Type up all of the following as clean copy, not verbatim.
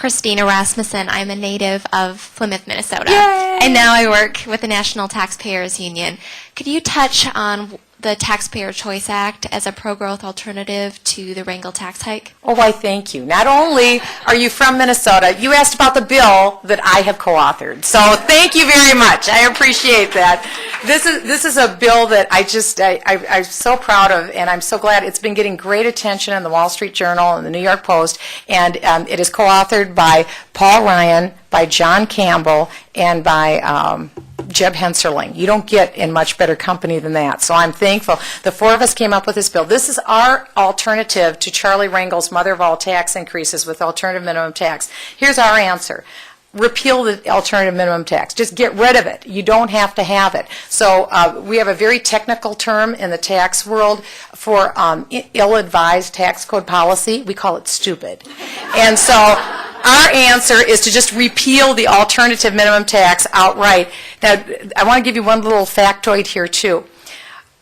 Christina Rasmussen. I'm a native of Plymouth, Minnesota. Yay! And now I work with the National Taxpayers Union. Could you touch on the Taxpayer Choice Act as a pro-growth alternative to the Rangel tax hike? Oh, why, thank you. Not only are you from Minnesota, you asked about the bill that I have co-authored. So thank you very much. I appreciate that. This is a bill that I'm so proud of, and I'm so glad it's been getting great attention in the Wall Street Journal and the New York Post, and it is co-authored by Paul Ryan, by John Campbell, and by Jeb Henserling. You don't get in much better company than that. So I'm thankful. The four of us came up with this bill. This is our alternative to Charlie Rangel's mother of all tax increases with alternative minimum tax. Here's our answer. Repeal the alternative minimum tax. Just get rid of it. You don't have to have it. So we have a very technical term in the tax world for ill-advised tax code policy. We call it stupid. And so our answer is to just repeal the alternative minimum tax outright. Now, I want to give you one little factoid here, too.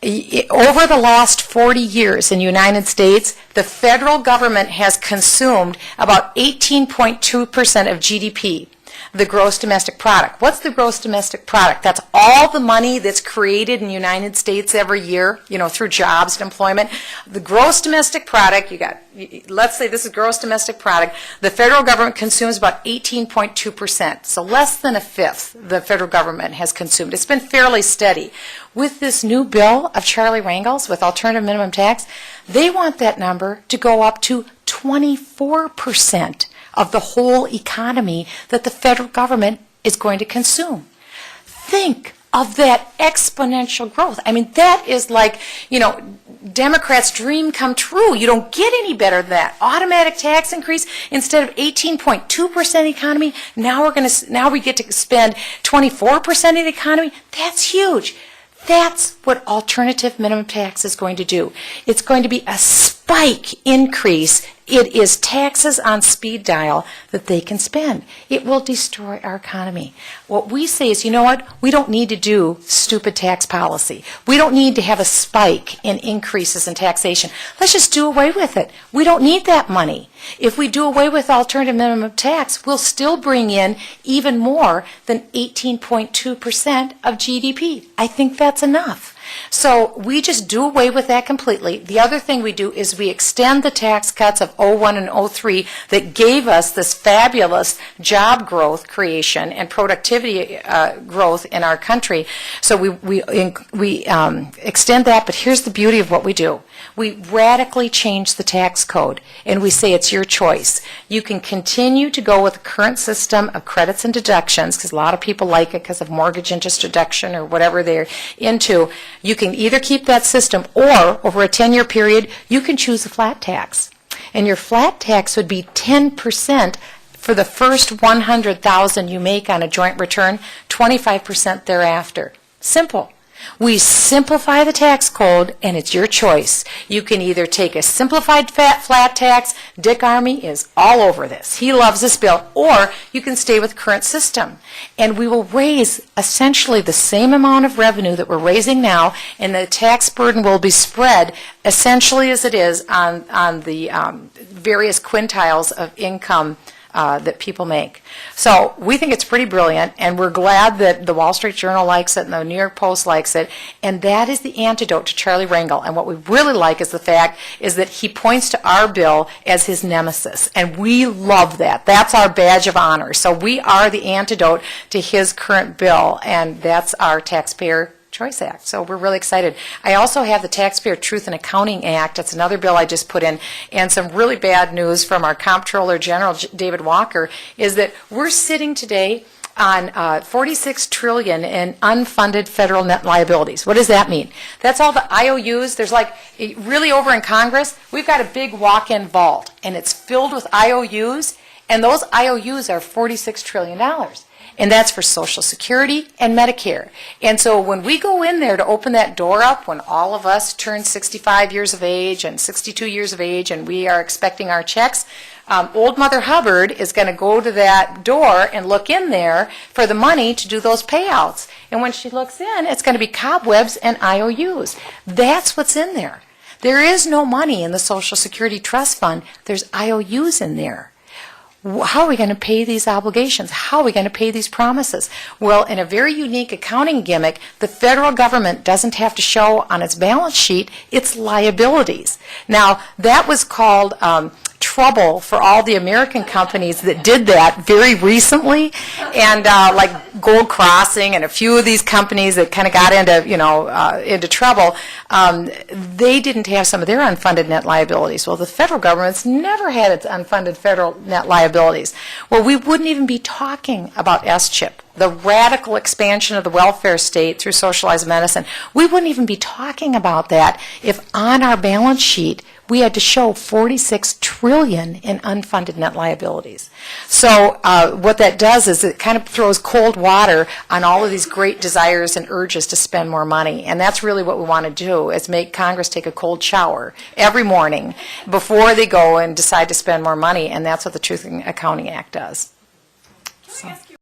Over the last 40 years in the United States, the federal government has consumed about 18.2% of GDP, the gross domestic product. What's the gross domestic product? That's all the money that's created in the United States every year, through jobs and employment. The gross domestic product, let's say this is gross domestic product, the federal government consumes about 18.2%. So less than a fifth the federal government has consumed. It's been fairly steady. With this new bill of Charlie Rangel's with alternative minimum tax, they want that number to go up to 24% of the whole economy that the federal government is going to consume. Think of that exponential growth. I mean, that is like, Democrats' dream come true. You don't get any better than that. Automatic tax increase instead of 18.2% economy. Now we get to spend 24% of the economy. That's huge. That's what alternative minimum tax is going to do. It's going to be a spike increase. It is taxes on speed dial that they can spend. It will destroy our economy. What we say is, you know what? We don't need to do stupid tax policy. We don't need to have a spike in increases in taxation. Let's just do away with it. We don't need that money. If we do away with alternative minimum tax, we'll still bring in even more than 18.2% of GDP. I think that's enough. So we just do away with that completely. The other thing we do is we extend the tax cuts of 01 and 03 that gave us this fabulous job growth creation and productivity growth in our country. So we extend that, but here's the beauty of what we do. We radically change the tax code, and we say it's your choice. You can continue to go with the current system of credits and deductions, because a lot of people like it because of mortgage interest deduction or whatever they're into. You can either keep that system, or over a 10-year period, you can choose a flat tax. And your flat tax would be 10% for the first $100,000 you make on a joint return, 25% thereafter. Simple. We simplify the tax code, and it's your choice. You can either take a simplified flat tax. Dick Armey is all over this. He loves this bill. Or you can stay with the current system. And we will raise essentially the same amount of revenue that we're raising now, and the tax burden will be spread essentially as it is on the various quintiles of income that people make. So we think it's pretty brilliant, and we're glad that the Wall Street Journal likes it and the New York Post likes it, and that is the antidote to Charlie Rangel. And what we really like is the fact is that he points to our bill as his nemesis, and we love that. That's our badge of honor. So we are the antidote to his current bill, and that's our Taxpayer Choice Act. So we're really excited. I also have the Taxpayer Truth in Accounting Act. That's another bill I just put in. And some really bad news from our Comptroller General, David Walker, is that we're sitting today on $46 trillion in unfunded federal net liabilities. What does that mean? That's all the IOUs. There's really over in Congress, we've got a big walk-in vault, and it's filled with IOUs, and those IOUs are $46 trillion. And that's for Social Security and Medicare. And so when we go in there to open that door up, when all of us turn 65 years of age and 62 years of age and we are expecting our checks, old Mother Hubbard is going to go to that door and look in there for the money to do those payouts. And when she looks in, it's going to be cobwebs and IOUs. That's what's in there. There is no money in the Social Security Trust Fund. There's IOUs in there. How are we going to pay these obligations? How are we going to pay these promises? Well, in a very unique accounting gimmick, the federal government doesn't have to show on its balance sheet its liabilities. Now, that was called trouble for all the American companies that did that very recently, and like Gold Crossing and a few of these companies that kind of got into, into trouble, they didn't have some of their unfunded net liabilities. Well, the federal government's never had its unfunded federal net liabilities. Well, we wouldn't even be talking about S-chip, the radical expansion of the welfare state through socialized medicine. We wouldn't even be talking about that if on our balance sheet we had to show $46 trillion in unfunded net liabilities. So what that does is it kind of throws cold water on all of these great desires and urges to spend more money. And that's really what we want to do, is make Congress take a cold shower every morning before they go and decide to spend more money. And that's what the Truth in Accounting Act does. So.